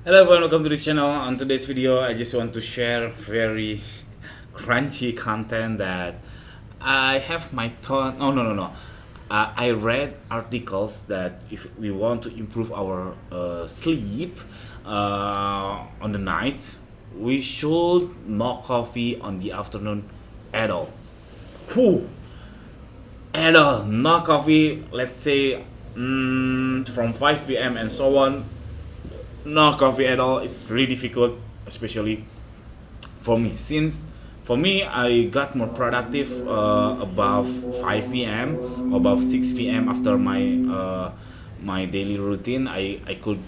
Hello everyone, welcome to this channel. On today's video, I just want to share very crunchy content that I have my thought. No. I read articles that if we want to improve our sleep on the nights, we should no coffee on the afternoon at all. Whew, at all, no coffee. Let's say from 5 p.m. and so on, no coffee at all. It's really difficult, especially for me, since for me I got more productive above 5 p.m, above 6 p.m. after my daily routine. I could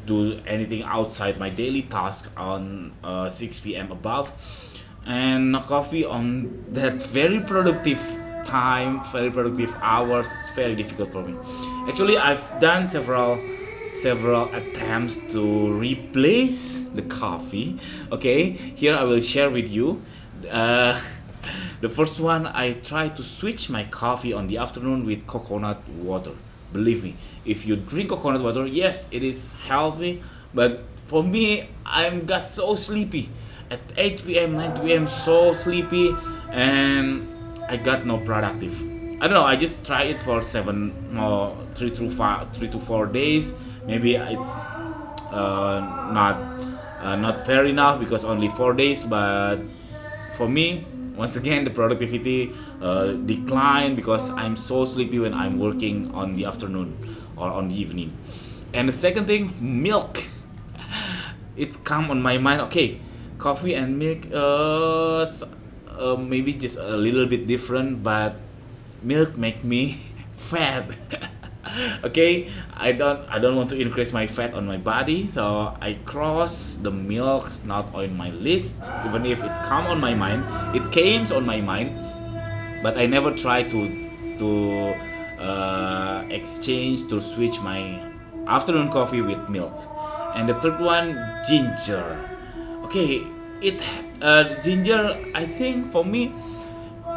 do anything outside my daily task on 6 p.m above, and no coffee on that very productive time, very productive hours. It's very difficult for me. Actually, I've done several attempts to replace the coffee. Okay, here I will share with you. Uh, the first one, I try to switch my coffee on the afternoon with coconut water. Believe me, if you drink coconut water, yes, it is healthy, but for me, I'm got so sleepy at 8 p.m., 9 p.m. So sleepy, and I got no productive. I don't know. I just try it for 3 to 4 days. Maybe it's not fair enough because only 4 days. But for me, once again, the productivity decline because I'm so sleepy when I'm working on the afternoon or on the evening. And the second thing, milk. It's come on my mind. Okay, coffee and milk. Maybe just a little bit different, but milk make me fat. Okay, I don't want to increase my fat on my body, so I cross the milk not on my list. Even if it come on my mind, it came on my mind, but I never try to exchange to switch my afternoon coffee with milk. And the third one, ginger. Okay, it ginger. I think for me,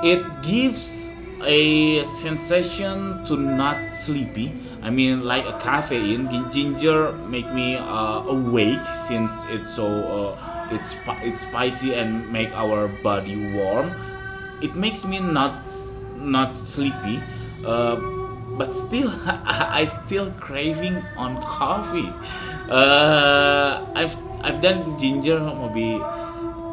it gives a sensation to not sleepy. I mean, like a caffeine. Ginger make me awake since it's so it's spicy and make our body warm. It makes me not sleepy, but still I still craving on coffee. I've done ginger maybe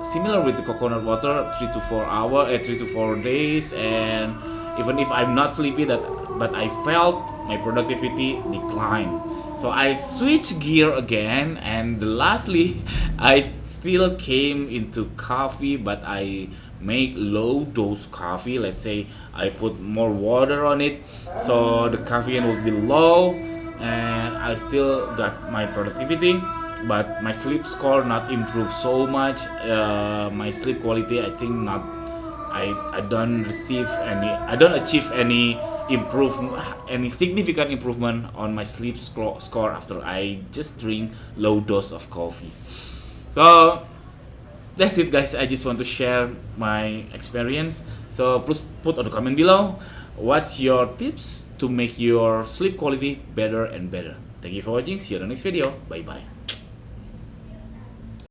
similar with the coconut water, 3 to 4 days, and even if I'm not sleepy, that but I felt my productivity decline. So I switch gear again, and lastly, I still came into coffee, but I make low dose coffee. Let's say I put more water on it, so the caffeine will be low, and I still got my productivity, but my sleep score not improved so much. My sleep quality, I think not. I don't receive any. I don't achieve any any significant improvement on my sleep score after I just drink low dose of coffee. So that's it, guys. I just want to share my experience. So please put on the comment below what's your tips to make your sleep quality better and better. Thank you for watching. See you on the next video. Bye bye.